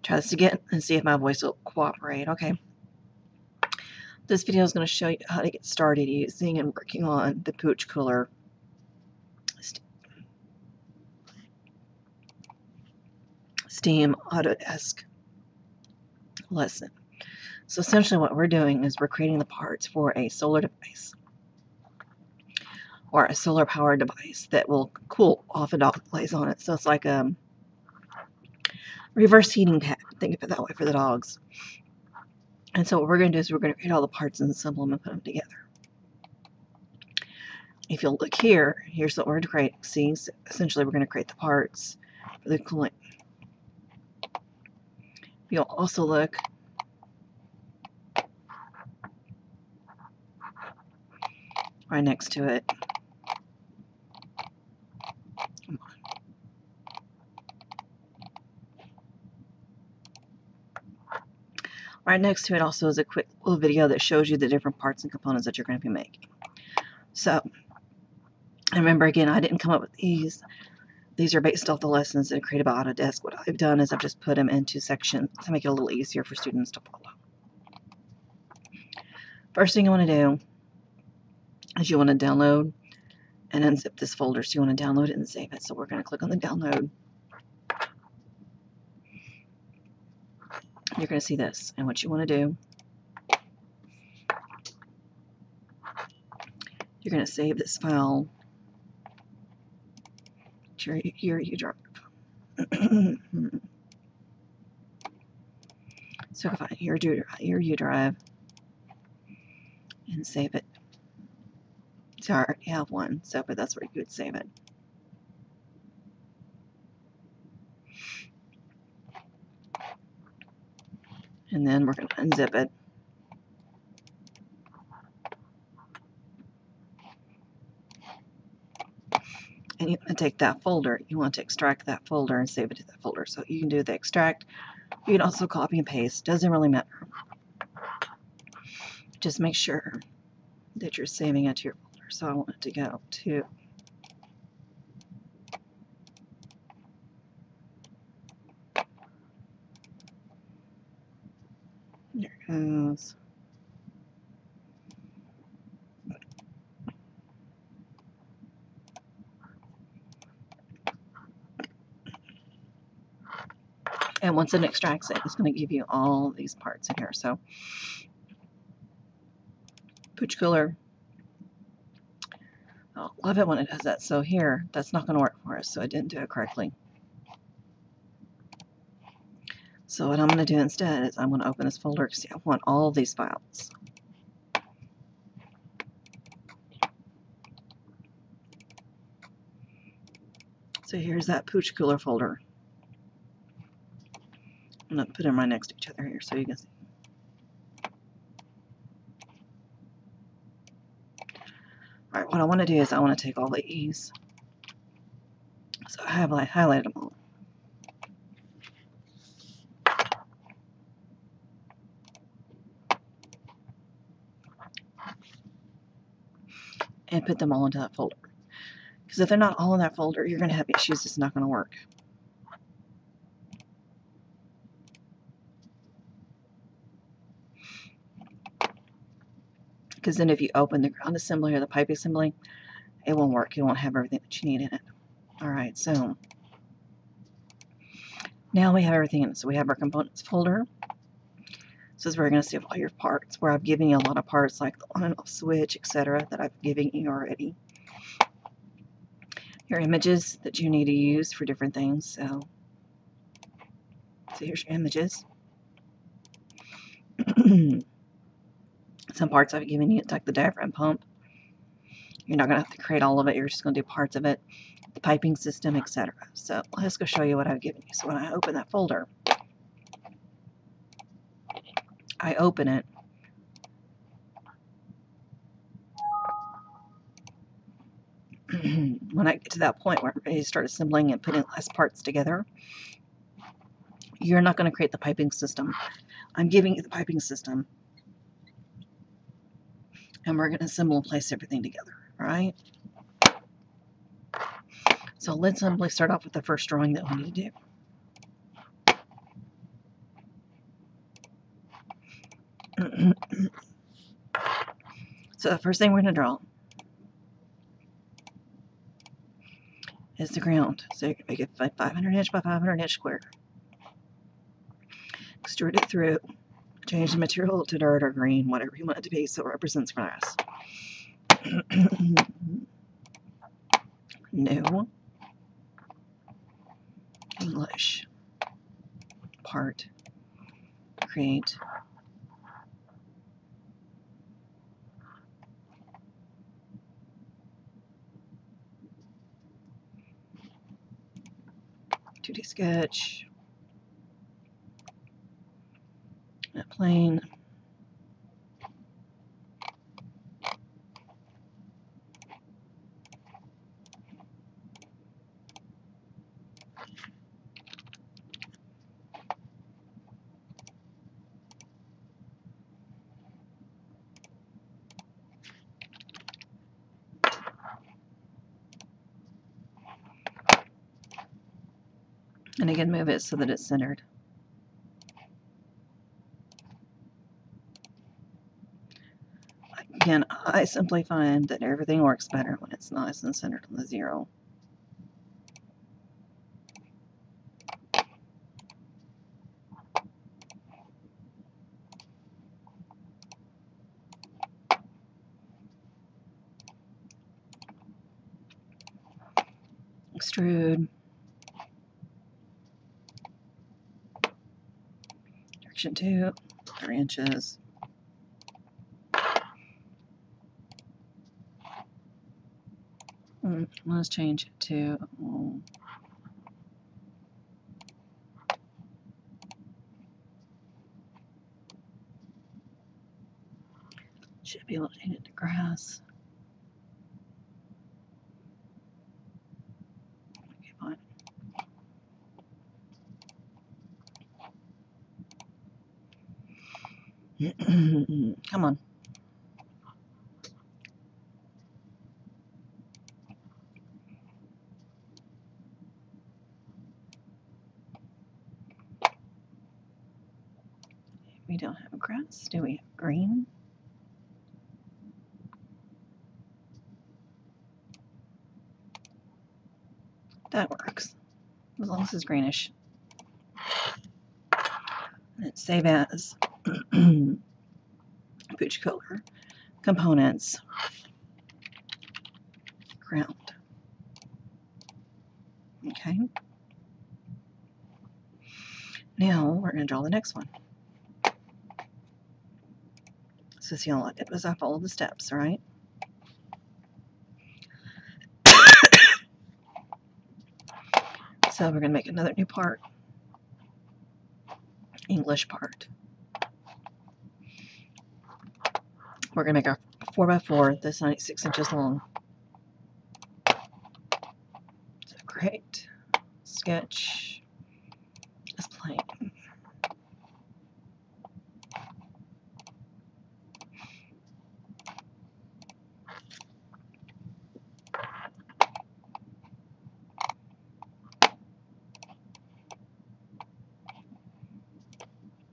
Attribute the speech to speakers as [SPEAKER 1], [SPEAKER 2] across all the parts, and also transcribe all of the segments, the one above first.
[SPEAKER 1] Try this again and see if my voice will cooperate. Okay. This video is going to show you how to get started using and working on the Pooch Cooler STEAM Autodesk lesson. So essentially what we're doing is we're creating the parts for a solar device or a solar powered device that will cool off a dog lays on it. So it's like a reverse heating pad. Think of it that way for the dogs. And so what we're going to do is we're going to create all the parts and assemble them and put them together. If you'll look here, here's what we're creating. See, so essentially we're going to create the parts for the cooling. You'll also look right next to it. Right next to it also is a quick little video that shows you the different parts and components that you're going to be making. So, remember again, I didn't come up with these. These are based off the lessons that are created by Autodesk. What I've done is I've just put them into sections to make it a little easier for students to follow. First thing you want to do is you want to download and unzip this folder. So you want to download it and save it. So we're going to click on the download. You're going to see this. And what you want to do, you're going to save this file to your U drive. So find your U drive and save it. So I already have one, so but that's where you would save it. And then we're going to unzip it. And you want to take that folder, you want to extract that folder and save it to that folder. So you can do the extract. You can also copy and paste. Doesn't really matter. Just make sure that you're saving it to your folder. So I want it to go to there it goes. And once it extracts it, it's going to give you all these parts in here. So, Pooch Cooler. I love it when it does that. So here, that's not going to work for us. So I didn't do it correctly. So what I'm going to do instead is I'm going to open this folder because I want all these files. So here's that Pooch Cooler folder. I'm going to put them right next to each other here so you can see. Alright, what I want to do is I want to take all these. So I have highlighted them all. And put them all into that folder. Because if they're not all in that folder, you're going to have issues. It's not going to work. Because then if you open the ground assembly or the pipe assembly, it won't work. You won't have everything that you need in it. Alright, so now we have everything in it. So we have our components folder. This is where you're going to see all your parts, where I've given you a lot of parts like the on and off switch, etc. that I've given you already. Your images that you need to use for different things. So here's your images. Some parts I've given you, like the diaphragm pump. You're not going to have to create all of it. You're just going to do parts of it. The piping system, etc. So let's go show you what I've given you. So when I open that folder, I open it. When I get to that point where I'm ready to start assembling and putting less parts together, you're not going to create the piping system. I'm giving you the piping system. And we're going to assemble and place everything together. Alright? So let's simply start off with the first drawing that we need to do. So the first thing we're going to draw is the ground. So you can make it 500 inch by 500 inch square. Extrude it through. Change the material to dirt or green, whatever you want it to be, so it represents grass. New English part. Create. (2D) sketch. A plane. And again, move it so that it's centered. Again, I simply find that everything works better when it's nice and centered on the zero. Extrude. Direction 2, 3 inches. Let's change it to should be able to change it to grass. Okay, fine. Come on. We don't have grass. Do we have green? That works, as long as it's greenish. And save as Pooch color, components, ground. Okay. Now we're going to draw the next one. So see, all I did was I followed the steps, right? So we're going to make another new part. English part. We're going to make our 4x4, this 96 inches long. So great. Sketch as plain.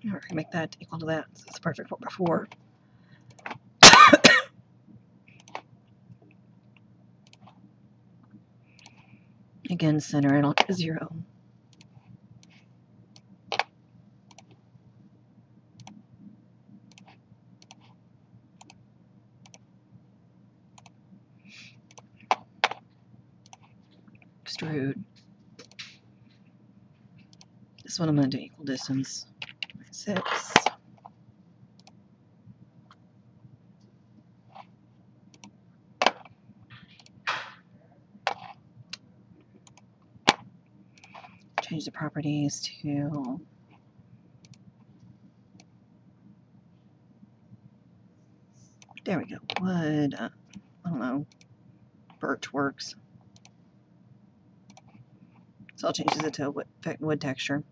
[SPEAKER 1] We're going to make that equal to that. So it's a perfect 4x4. Again, center it on 0. Extrude. This one I'm going to do equal distance. 6. Change the properties to there we go. Wood. I don't know. Birch works. So I'll change it to wood texture.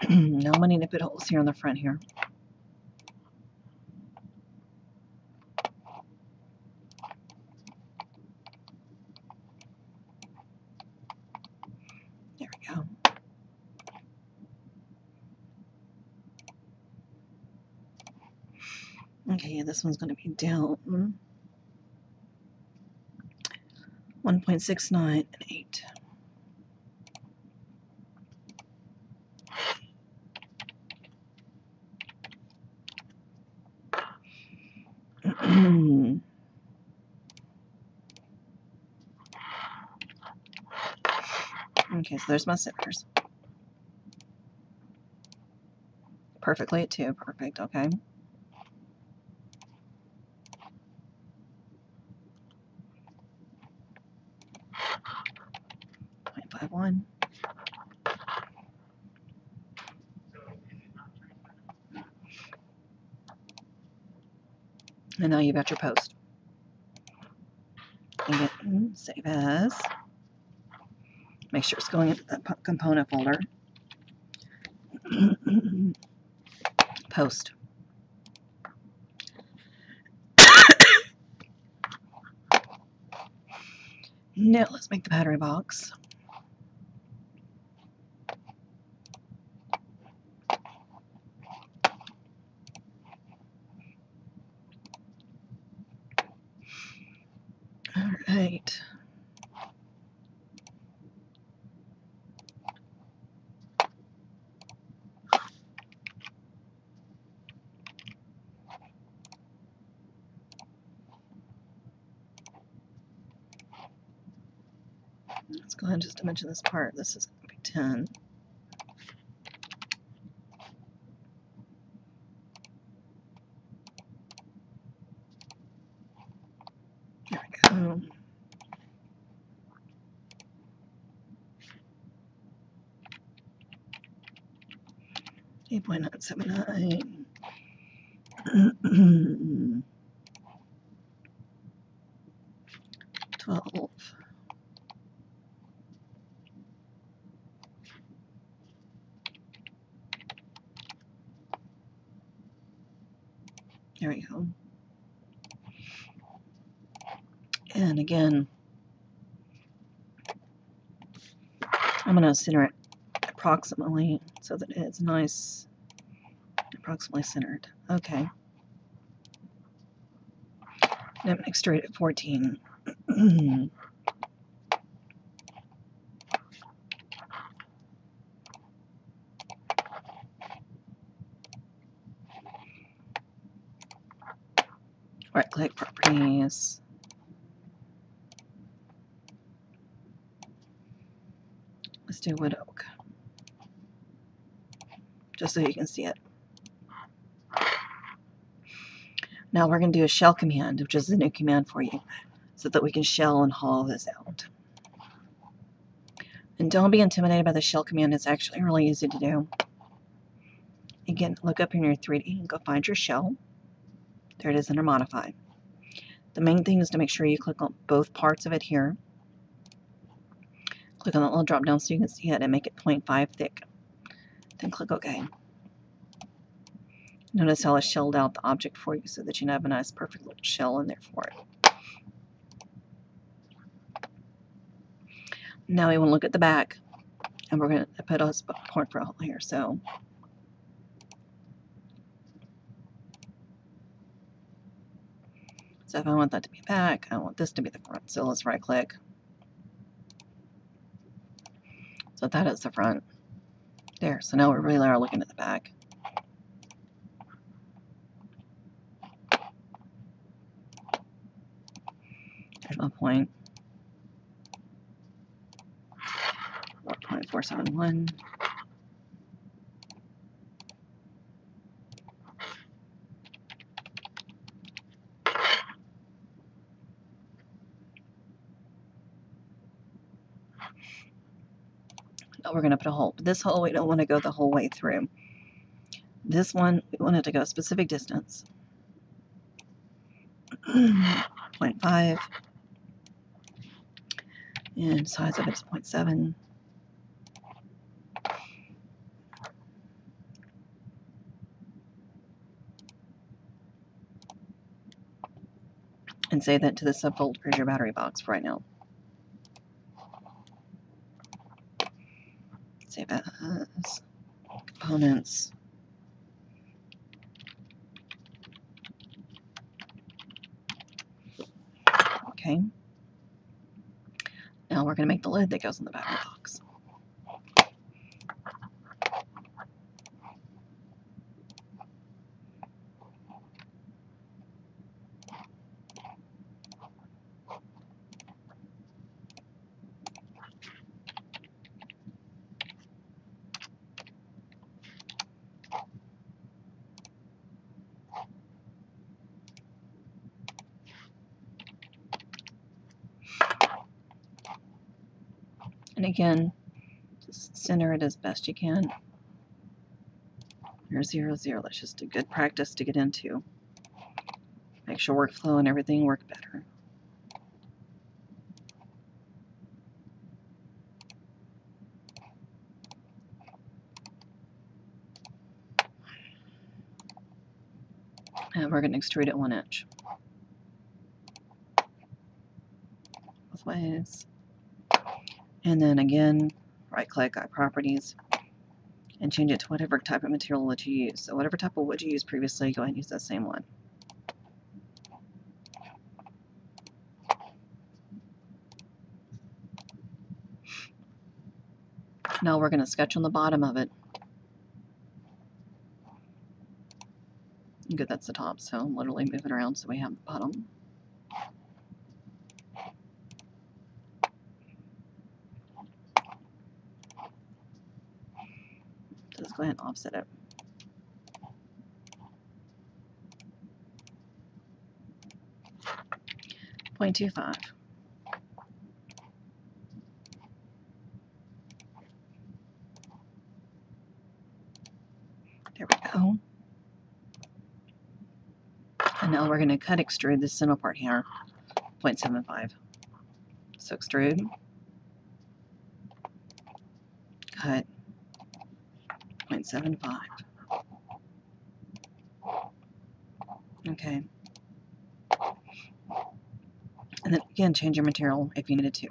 [SPEAKER 1] Now I'm going to need to put holes here on the front here. There we go. Okay, this one's going to be down 1.69 and 8. Okay, so there's my centers. Perfectly at 2. Perfect, okay. 0.51. And now you've got your post. You get save as. Make sure it's going into that component folder. Post. Now let's make the battery box. All right. Let's go ahead and just dimension this part. This is going to be 10. There we go. 8.979. 12. There we go. And again, I'm going to center it approximately so that it's nice, approximately centered. Okay. Now make straight at 14. Right click properties. Let's do wood oak. Just so you can see it. Now we're going to do a shell command, which is a new command for you, so that we can shell and hollow this out. And don't be intimidated by the shell command. It's actually really easy to do. Again, look up in your 3D and go find your shell. There it is under modify. The main thing is to make sure you click on both parts of it here. Click on that little drop down so you can see it and make it 0.5 thick. Then click OK. Notice how I shelled out the object for you so that you have a nice perfect little shell in there for it. Now we want to look at the back, and we're going to put a point for a hole here. So if I want that to be back, I want this to be the front. So let's right click. So that is the front. There. So now we really are looking at the back. There's my point. 4.471. Now we're going to put a hole. But this hole, we don't want to go the whole way through. This one, we want it to go a specific distance. 0.5. And size of it is 0.7. And save that to the subfolder as your battery box for right now. Save as components. Okay. Now we're going to make the lid that goes in the battery box. And again, just center it as best you can. Here's 0, 0. That's just a good practice to get into. Makes your workflow and everything work better. And we're going to extrude it 1 inch. Both ways. And then again, right-click, Eye Properties, and change it to whatever type of material that you use. So whatever type of wood you used previously, go ahead and use that same one. Now we're going to sketch on the bottom of it. Good, that's the top, so literally move it around so we have the bottom. Just go ahead and offset it. .25. There we go. And now we're going to cut extrude this center part here, 0.75. So extrude, cut, 0.75. Okay. And then again, change your material if you needed to.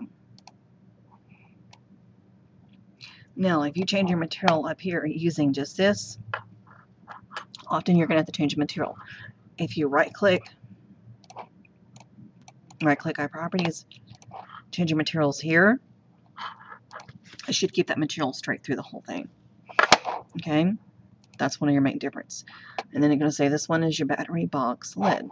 [SPEAKER 1] Now, if you change your material up here using just this, often you're going to have to change the material. If you right-click Eye Properties, change your materials here, it should keep that material straight through the whole thing. Okay? That's one of your main difference. And then you're going to say this one is your battery box lid.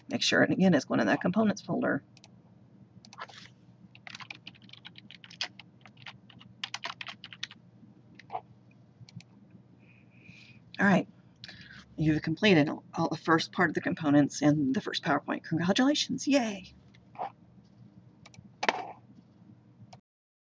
[SPEAKER 1] Make sure, and again, it's going in that components folder. All right, you've completed all the first part of the components in the first PowerPoint. Congratulations, yay!